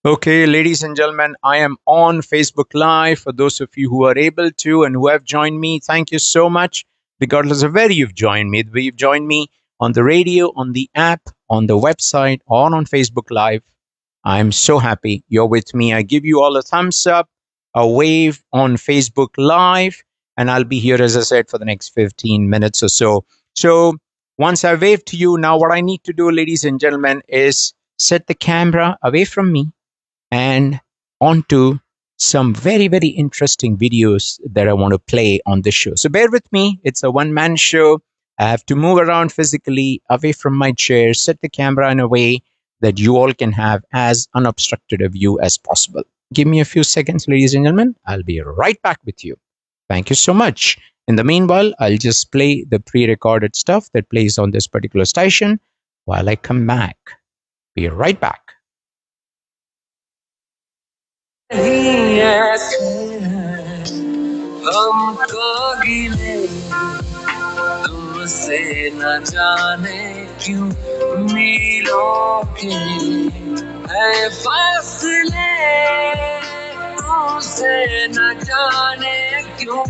Okay, ladies and gentlemen, I am on Facebook Live. For those of you who are able to and who have joined me, thank you so much. Regardless of where you've joined me, whether you've joined me on the radio, on the app, on the website, or on Facebook Live, I'm so happy you're with me. I give you all a thumbs up, a wave on Facebook Live, and I'll be here, as I said, for the next 15 minutes or so. So once I wave to you, now what I need to do, ladies and gentlemen, is set the camera away from me and onto some very, very interesting videos that I want to play on this show. So bear with me. It's a one-man show. I have to move around physically away from my chair, set the camera in a way that you all can have as unobstructed a view as possible. Give me a few seconds, ladies and gentlemen. I'll be right back with you. Thank you so much. In the meanwhile, I'll just play the pre-recorded stuff that plays on this particular station while I come back. Be right back. हमको गिले तुमसे न जाने क्यों मीलों के है फासले तुमसे न जाने क्यों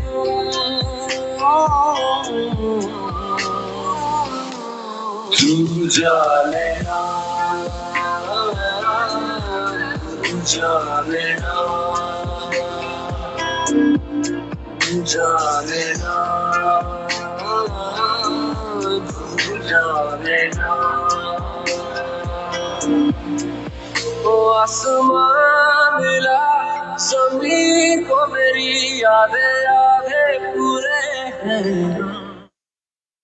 तू जाने ना जाने ना जाने ना जाने ना ओ आसमां मिला ज़मीन को मेरी यादें यादें पूरे हैं.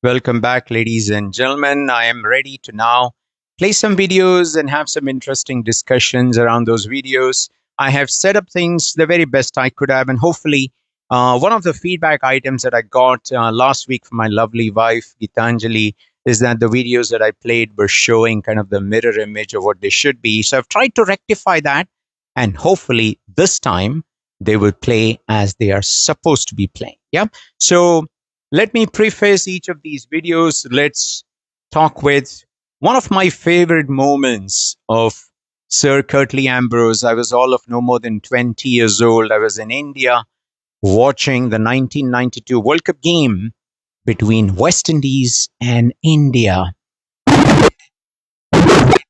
Welcome back, ladies and gentlemen. I am ready to now play some videos and have some interesting discussions around those videos. I have set up things the very best I could have, and hopefully one of the feedback items that I got last week from my lovely wife, Gitanjali, is that the videos that I played were showing kind of the mirror image of what they should be. So I've tried to rectify that, and hopefully this time they will play as they are supposed to be playing. Yeah. So let me preface each of these videos. Let's talk with one of my favorite moments of Sir Curtly Ambrose. I was all of no more than 20 years old. I was in India watching the 1992 World Cup game between West Indies and India.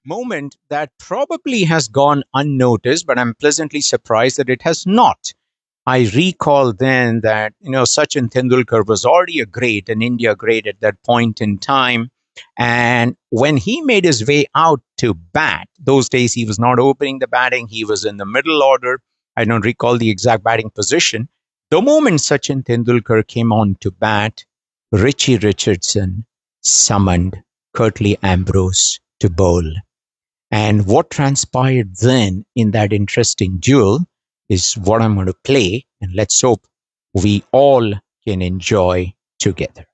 Moment that probably has gone unnoticed, but I'm pleasantly surprised that it has not. I recall then that, Sachin Tendulkar was already a great, an India great at that point in time. And when he made his way out to bat, those days he was not opening the batting, he was in the middle order. I don't recall the exact batting position. The moment Sachin Tendulkar came on to bat, Richie Richardson summoned Curtly Ambrose to bowl. And what transpired then in that interesting duel is what I'm going to play, and let's hope we all can enjoy together.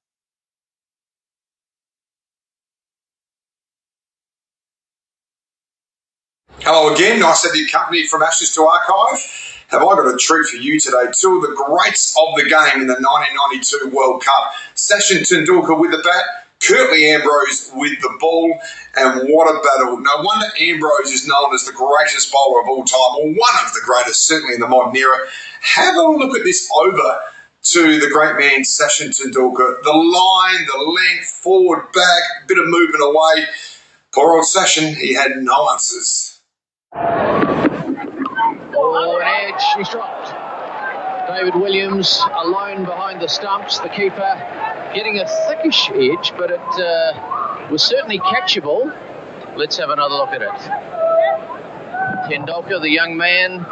Hello again, nice to have you company from Ashes to Archive. Have I got a treat for you today? Two of the greats of the game in the 1992 World Cup. Sachin Tendulkar with the bat, Curtly Ambrose with the ball, and what a battle. No wonder Ambrose is known as the greatest bowler of all time, or one of the greatest, certainly in the modern era. Have a look at this over to the great man Sachin Tendulkar. The line, the length, forward, back, a bit of movement away. Poor old Sachin, he had no answers. Oh, an edge, he's dropped. David Williams alone behind the stumps, the keeper getting a thickish edge, but it was certainly catchable. Let's have another look at it. Tendulkar, the young man,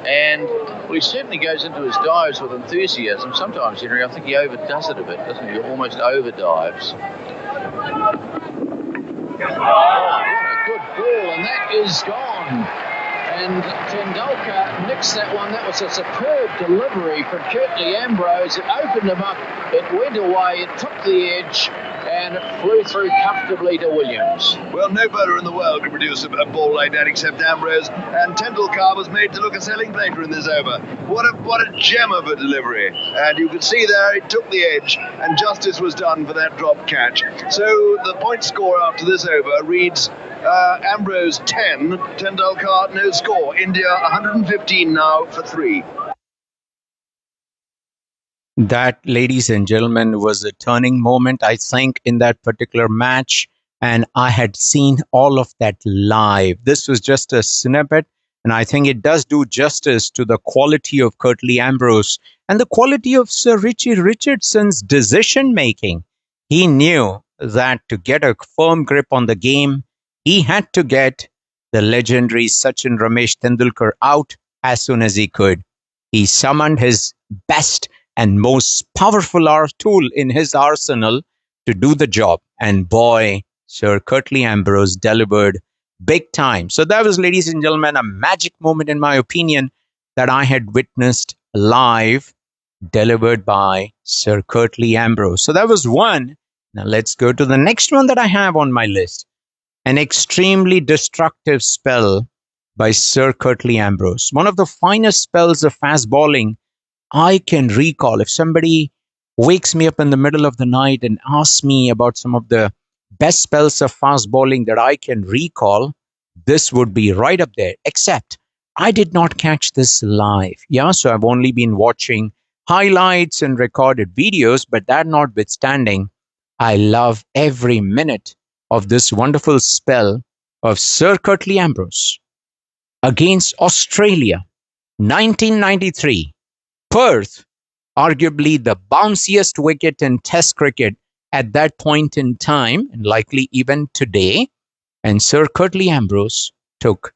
and he certainly goes into his dives with enthusiasm. Sometimes, Henry, I think he overdoes it a bit, doesn't he? He almost overdives. Oh, what a good ball, and that is gone. And Tendulkar nicks that one. That was a superb delivery from Curtly Ambrose. It opened him up, it went away, it took the edge, and it flew through comfortably to Williams. Well, no bowler in the world could produce a ball like that except Ambrose, and Tendulkar was made to look a selling plater in this over. What a gem of a delivery. And you could see there it took the edge, and justice was done for that drop catch. So the point score after this over reads Ambrose 10, Tendulkar no score. India 115 now for 3. That, ladies and gentlemen, was a turning moment, I think, in that particular match. And I had seen all of that live. This was just a snippet. And I think it does do justice to the quality of Curtly Ambrose and the quality of Sir Richie Richardson's decision making. He knew that to get a firm grip on the game, he had to get the legendary Sachin Ramesh Tendulkar out as soon as he could. He summoned his best and most powerful tool in his arsenal to do the job. And boy, Sir Curtly Ambrose delivered big time. So that was, ladies and gentlemen, a magic moment, in my opinion, that I had witnessed live, delivered by Sir Curtly Ambrose. So that was one. Now let's go to the next one that I have on my list. An extremely destructive spell by Sir Curtly Ambrose. One of the finest spells of fast bowling I can recall. If somebody wakes me up in the middle of the night and asks me about some of the best spells of fast bowling that I can recall, this would be right up there. Except I did not catch this live. Yeah, so I've only been watching highlights and recorded videos, but that notwithstanding, I love every minute of this wonderful spell of Sir Curtly Ambrose against Australia, 1993. Perth, arguably the bounciest wicket in Test cricket at that point in time, and likely even today. And Sir Curtly Ambrose took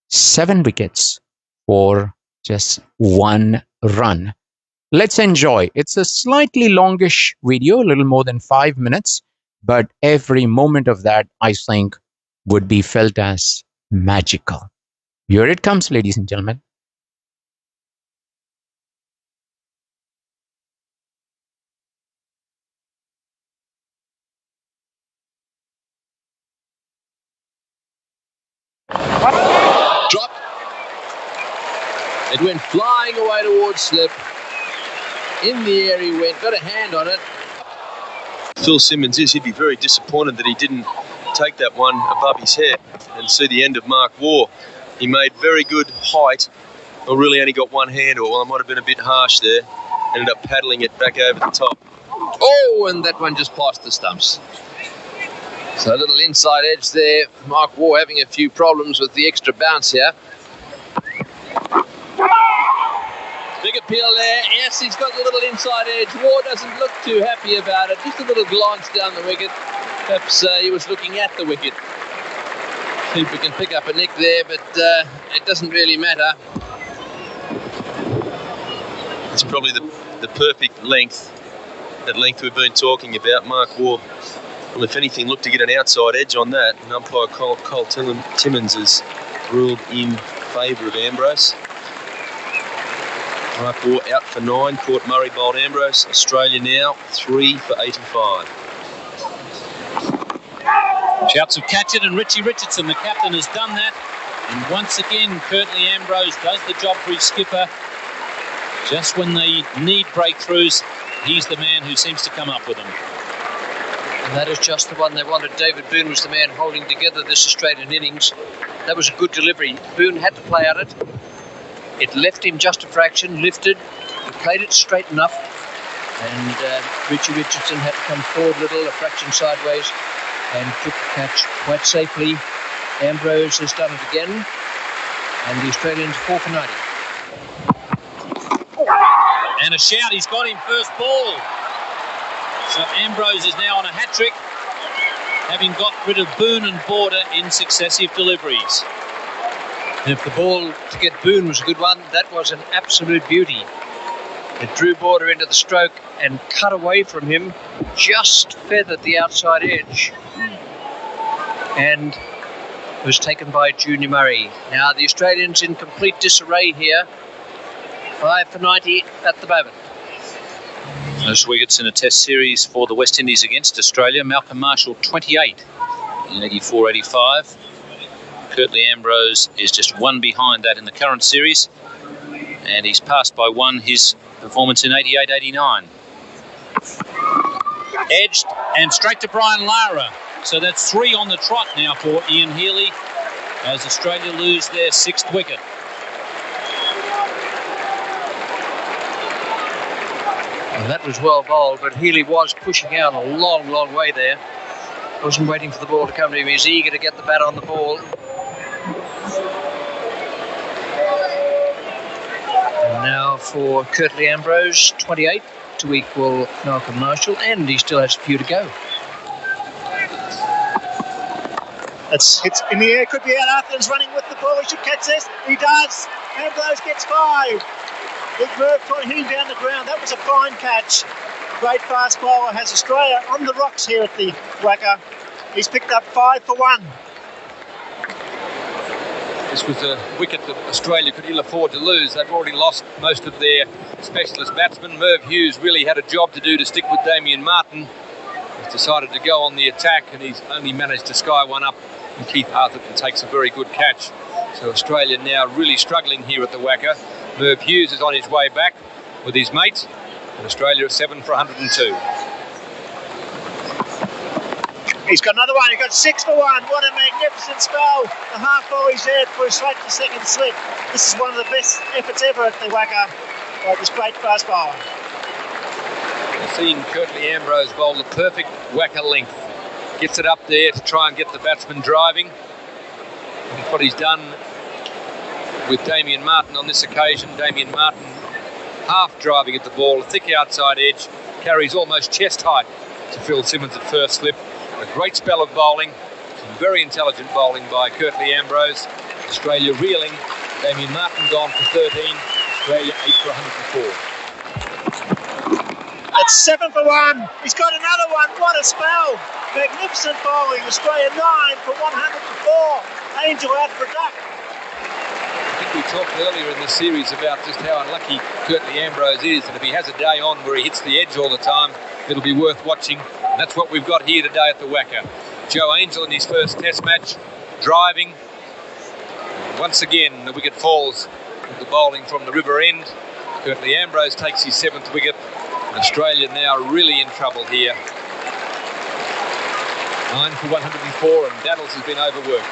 7 wickets for just 1 run. Let's enjoy. It's a slightly longish video, a little more than 5 minutes, but every moment of that, I think, would be felt as magical. Here it comes, ladies and gentlemen. Drop. It went flying away towards slip. In the air he went, got a hand on it. Phil Simmons he'd be very disappointed that he didn't take that one above his head and see the end of Mark Waugh. He made very good height, but really only got one hand, or I might have been a bit harsh there. Ended up paddling it back over the top. Oh, and that one just passed the stumps. So a little inside edge there. Mark Waugh having a few problems with the extra bounce here. Big appeal there. Yes, he's got a little inside edge. Waugh doesn't look too happy about it. Just a little glance down the wicket. Perhaps he was looking at the wicket. Keeper can pick up a nick there, but it doesn't really matter. It's probably the perfect length. That length we've been talking about. Mark Waugh, well, if anything, looked to get an outside edge on that. And umpire Cole Timmins has ruled in favour of Ambrose. Mark Waugh out for 9. Port Murray bowled Ambrose. Australia now 3 for 85. Shouts of catch it, and Richie Richardson, the captain, has done that. And once again, Curtly Ambrose does the job for his skipper. Just when they need breakthroughs, he's the man who seems to come up with them. And that is just the one they wanted. David Boone was the man holding together this Australian innings. That was a good delivery. Boone had to play at it. It left him just a fraction, lifted. He played it straight enough. And Richie Richardson had to come forward a little, a fraction sideways, and took the catch quite safely. Ambrose has done it again. And the Australians 4 for 90. And a shout, he's got him first ball. So Ambrose is now on a hat-trick, having got rid of Boone and Border in successive deliveries. And if the ball to get Boone was a good one, that was an absolute beauty. It drew Border into the stroke and cut away from him, just feathered the outside edge, and was taken by Junior Murray. Now the Australians in complete disarray here. 5 for 90 at the moment. Those wickets in a test series for the West Indies against Australia. Malcolm Marshall 28 in 84-85. Curtly Ambrose is just 1 behind that in the current series, and he's passed by 1 his performance in 88-89. Edged and straight to Brian Lara. So that's 3 on the trot now for Ian Healy as Australia lose their 6th wicket. And that was well bowled, but Healy was pushing out a long, long way there. Wasn't waiting for the ball to come to him. He was eager to get the bat on the ball. And now for Curtly Ambrose, 28 to equal Malcolm Marshall, and he still has a few to go. It's in the air, could be out. Arthur's running with the ball. He should catch this. He does. Ambrose gets 5. Big move for him down the ground. That was a fine catch. Great fast bowler has Australia on the rocks here at the Wacker. He's picked up 5 for 1. This was a wicket that Australia could ill afford to lose. They've already lost most of their specialist batsmen. Merv Hughes really had a job to do to stick with Damien Martin. He's decided to go on the attack, and he's only managed to sky one up, and Keith Arthurton takes a very good catch. So Australia now really struggling here at the Wacker. Merv Hughes is on his way back with his mate, and Australia are 7 for 102. He's got another one. He got 6 for 1. What a magnificent spell. The half volley's there for a straight to second slip. This is one of the best efforts ever at the Wacker by this great fast bowler. We've seen Curtly Ambrose bowl the perfect Wacker length. Gets it up there to try and get the batsman driving. That's what he's done with Damien Martin on this occasion. Damien Martin half driving at the ball, a thick outside edge, carries almost chest height to Phil Simmons at first slip. A great spell of bowling, some very intelligent bowling by Curtly Ambrose. Australia reeling. Damien Martin gone for 13. Australia 8 for 104. That's 7 for 1. He's got another one. What a spell. Magnificent bowling. Australia 9 for 104. Angel out for duck. I think we talked earlier in this series about just how unlucky Curtly Ambrose is, and if he has a day on where he hits the edge all the time, it'll be worth watching. And that's what we've got here today at the Wacker. Joe Angel in his first test match, driving. Once again, the wicket falls with the bowling from the river end. Curtly Ambrose takes his 7th wicket. And Australia now really in trouble here. 9 for 104, and Daddles has been overworked.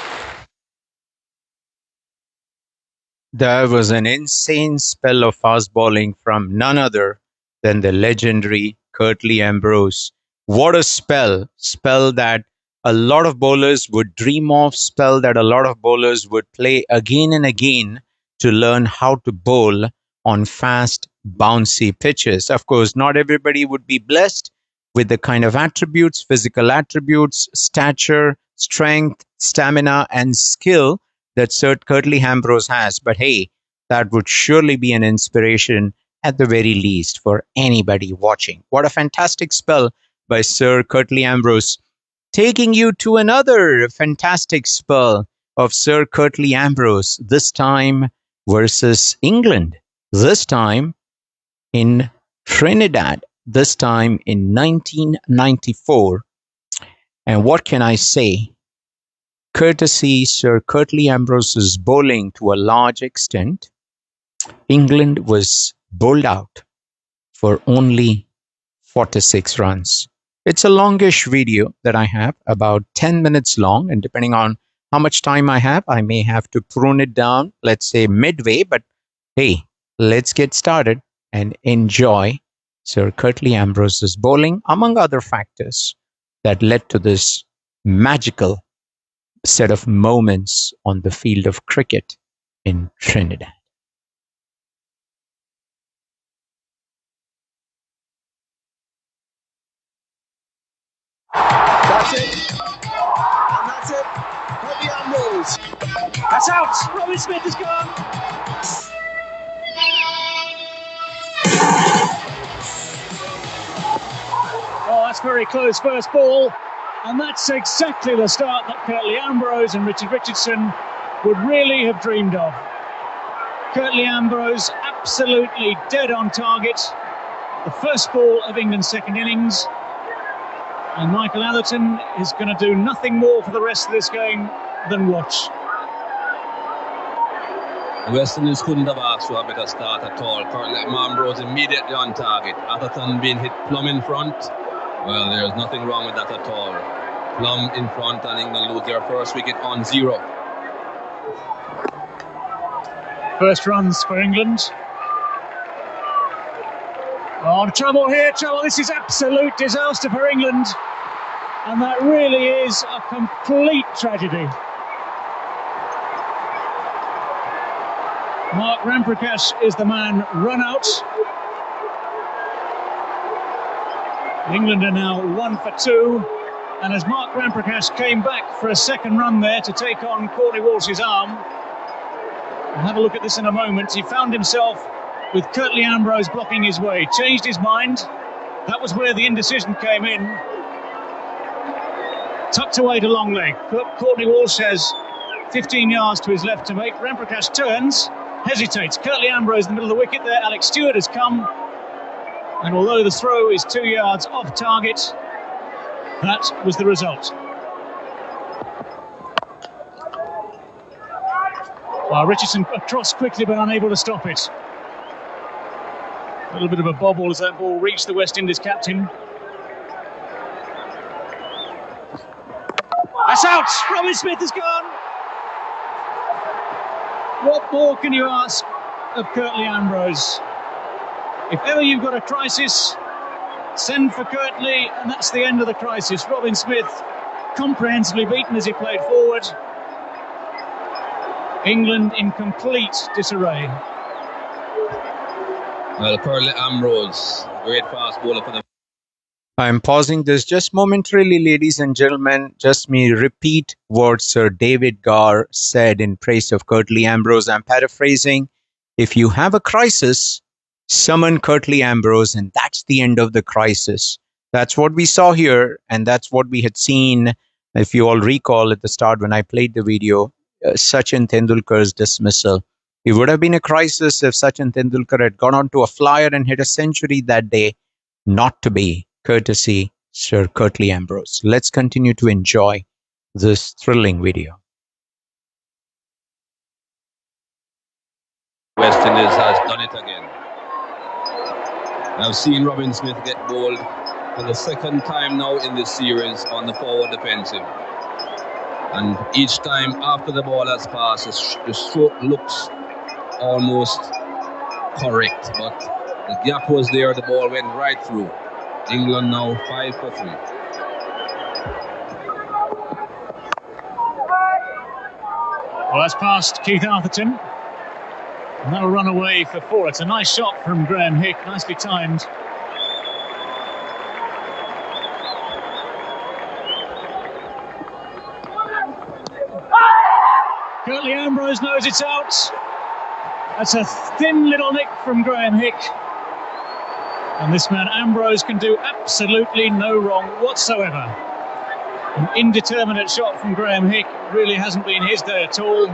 There was an insane spell of fast bowling from none other than the legendary Curtly Ambrose. What a spell. Spell that a lot of bowlers would dream of, spell that a lot of bowlers would play again and again to learn how to bowl on fast, bouncy pitches. Of course, not everybody would be blessed with the kind of attributes, physical attributes, stature, strength, stamina, and skill that Sir Curtly Ambrose has. But hey, that would surely be an inspiration at the very least for anybody watching. What a fantastic spell by Sir Curtly Ambrose. Taking you to another fantastic spell of Sir Curtly Ambrose, this time versus England, this time in Trinidad, this time in 1994. And what can I say? Courtesy Sir Curtly Ambrose's bowling to a large extent, England was bowled out for only 46 runs. It's a longish video that I have, about 10 minutes long, and depending on how much time I have, I may have to prune it down, let's say midway, but hey, let's get started and enjoy Sir Curtly Ambrose's bowling, among other factors that led to this magical set of moments on the field of cricket in Trinidad. That's it. And that's it. Curtly Ambrose. That's out. Robin Smith is gone. Oh, that's very close first ball. And that's exactly the start that Curtly Ambrose and Richard Richardson would really have dreamed of. Curtly Ambrose absolutely dead on target. The first ball of England's second innings. And Michael Atherton is going to do nothing more for the rest of this game than watch. The West Indies couldn't have asked for a better start at all. Curtly Ambrose immediately on target. Atherton being hit plumb in front. Well, there's nothing wrong with that at all. plumb in front, and England lose their first wicket on 0. First runs for England. Oh, trouble here, trouble. This is absolute disaster for England. And that really is a complete tragedy. Mark Ramprakash is the man run out. England are now 1 for 2. And as Mark Ramprakash came back for a second run there to take on Courtney Walsh's arm, we'll have a look at this in a moment. He found himself with Curtly Ambrose blocking his way. Changed his mind. That was where the indecision came in. Tucked away to long leg. Courtney Walsh has 15 yards to his left to make. Ramprakash turns, hesitates. Curtly Ambrose in the middle of the wicket there. Alex Stewart has come. And although the throw is 2 yards off target, that was the result. Well, Richardson across quickly but unable to stop it. A little bit of a bobble as that ball reached the West Indies captain. That's out! Robin Smith has gone! What more can you ask of Curtly Ambrose? If ever you've got a crisis, send for Curtly, and that's the end of the crisis. Robin Smith, comprehensively beaten as he played forward. England in complete disarray. Well, Curtly Ambrose, great fast bowler for them. I'm pausing this just momentarily, ladies and gentlemen. Just me repeat what Sir David Garr said in praise of Curtly Ambrose. I'm paraphrasing. If you have a crisis, summon Curtly Ambrose, and that's the end of the crisis. That's what we saw here, and that's what we had seen, if you all recall at the start when I played the video, Sachin Tendulkar's dismissal. It would have been a crisis if Sachin Tendulkar had gone on to a flyer and hit a century that day. Not to be, courtesy Sir Curtly Ambrose. Let's continue to enjoy this thrilling video. West Indies has done it again. I've seen Robin Smith get bowled for the second time now in this series on the forward defensive. And each time after the ball has passed, the stroke looks almost correct. But the gap was there, the ball went right through. England now 5 for 3. Well, that's past Keith Arthurton. And that'll run away for 4. It's a nice shot from Graham Hick, nicely timed. Curtly Ambrose knows it's out. That's a thin little nick from Graham Hick. And this man Ambrose can do absolutely no wrong whatsoever. An indeterminate shot from Graham Hick really hasn't been his day at all.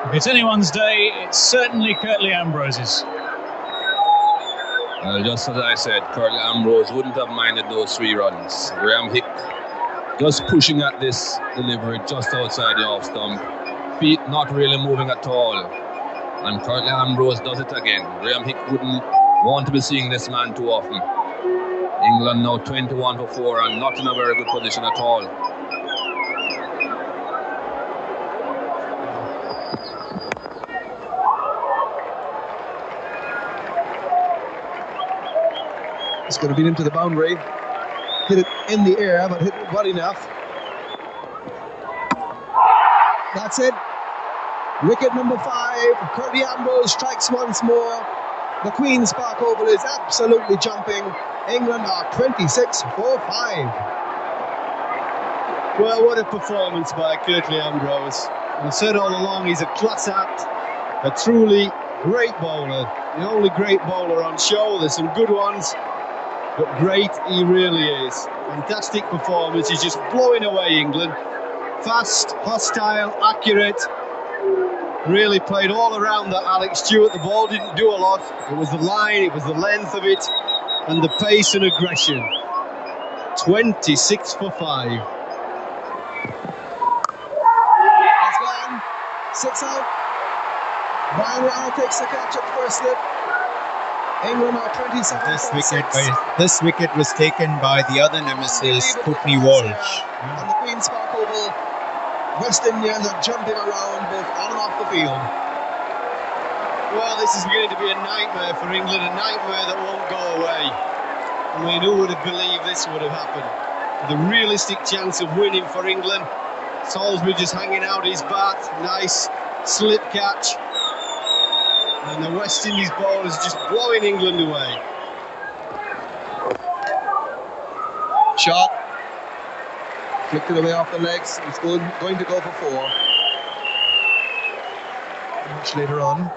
If it's anyone's day, it's certainly Curtly Ambrose's. Just as I said, Curtly Ambrose wouldn't have minded those 3 runs. Graham Hick just pushing at this delivery just outside the off stump. Feet not really moving at all. And Curtly Ambrose does it again. Graham Hick wouldn't want to be seeing this man too often. England now 21 for 4 and not in a very good position at all. It's going to beat him to the boundary. Hit it in the air, but hit it well enough. That's it. Wicket number 5. Curtly Ambrose strikes once more. The Queen's Park Oval is absolutely jumping. England are 26 for 5. Well, what a performance by Curtly Ambrose. I've said all along he's a class act, a truly great bowler. The only great bowler on show. There's some good ones, but great he really is. Fantastic performance. He's just blowing away England. Fast, hostile, accurate. Really played all around that Alex Stewart. The ball didn't do a lot. It was the line, it was the length of it, and the pace and aggression. 26 for 5. That's gone. 6 out. Brian Rao takes the catch at the first slip. England are 27. This wicket was taken by the other nemesis, Courtney Walsh. On the Queen's Park Oval, West Indians are jumping around both on and off the field. Well, this is beginning to be a nightmare for England, a nightmare that won't go away. I mean, who would have believed this would have happened? The realistic chance of winning for England. Salisbury just hanging out his bat, nice slip catch. And the West Indies ball is just blowing England away. Shot. Flicked it away off the legs. It's going to go for 4. Much later on.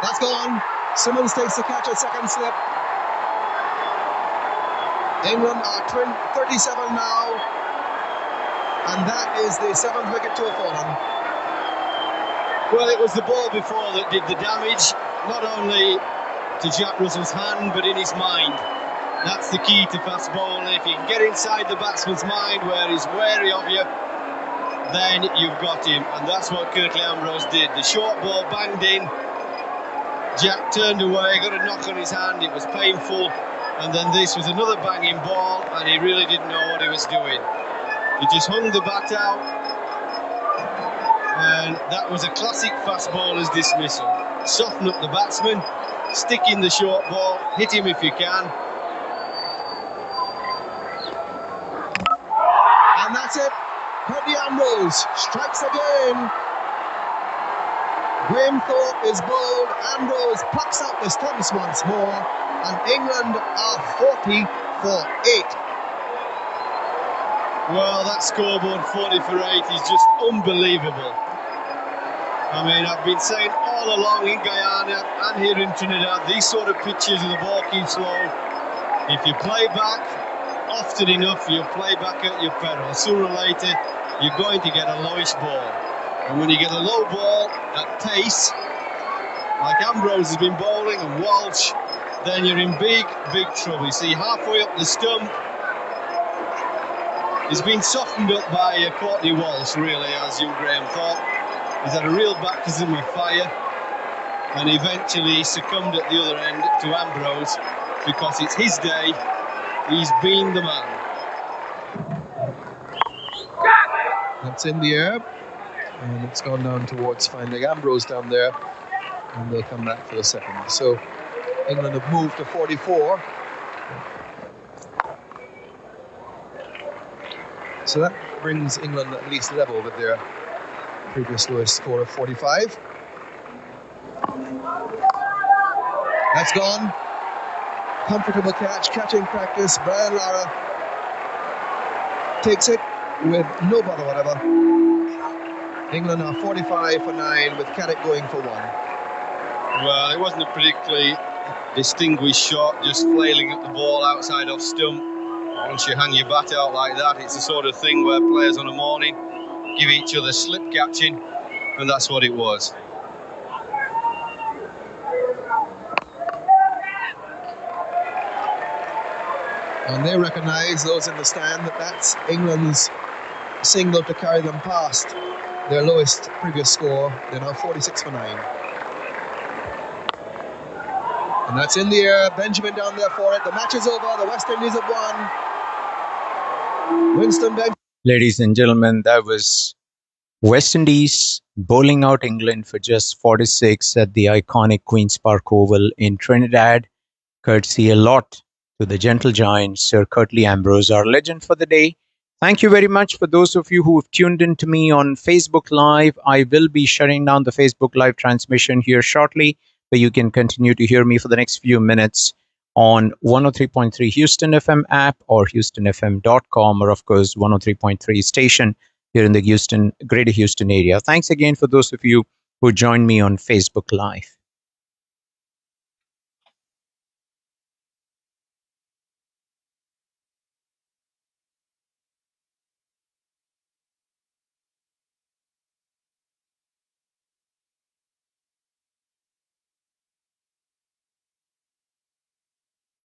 That's gone. Simmons takes the catch at second slip. England are 37 now, and that is the 7th wicket to have fallen. Well, it was the ball before that did the damage, not only to Jack Russell's hand, but in his mind. That's the key to fast bowling. If you can get inside the batsman's mind where he's wary of you, then you've got him, and that's what Curtly Ambrose did. The short ball banged in, Jack turned away, got a knock on his hand, it was painful. And then this was another banging ball, and he really didn't know what he was doing. He just hung the bat out, and that was a classic fast bowler's dismissal. Soften up the batsman, stick in the short ball, hit him if you can. And that's it. Curtly Ambrose strikes again. Graham Thorpe is bowled. Ambrose plucks out the stumps once more. And England are 40 for 8. Well, that scoreboard 40 for 8 is just unbelievable. I mean, I've been saying all along in Guyana and here in Trinidad, these sort of pitches and the ball keeps low. If you play back often enough, you'll play back at your peril. Sooner or later, you're going to get a lowish ball. And when you get a low ball at pace, like Ambrose has been bowling and Walsh, then you're in big, big trouble. You see, halfway up the stump, he's been softened up by Courtney Walsh, really, as young Graham thought. He's had a real baptism of fire, and eventually succumbed at the other end to Ambrose, because it's his day. He's been the man. That's in the air, and it's gone down towards finding Ambrose down there, and they'll come back for the second. So England have moved to 44. So that brings England at least level with their previous lowest score of 45. That's gone. Comfortable catch, catching practice. Brian Lara takes it with no bother whatever. England are 45 for 9 with Caddick going for 1. Well, it wasn't a particularly distinguished shot, just flailing at the ball outside off stump. Once you hang your bat out like that, it's the sort of thing where players on a morning give each other slip catching, and that's what it was. And they recognise, those in the stand, that that's England's single to carry them past their lowest previous score. They're now 46 for 9. And that's in the air. Benjamin down there for it. The match is over. The West Indies have won. Winston Benjamin. Ladies and gentlemen, that was West Indies bowling out England for just 46 at the iconic Queen's Park Oval in Trinidad. Courtesy a lot to the gentle giant, Sir Curtly Ambrose, our legend for the day. Thank you very much for those of you who have tuned in to me on Facebook Live. I will be shutting down the Facebook Live transmission here shortly, but you can continue to hear me for the next few minutes on 103.3 Houston FM app or houstonfm.com, or of course 103.3 station here in the Greater Houston area. Thanks again for those of you who joined me on Facebook Live.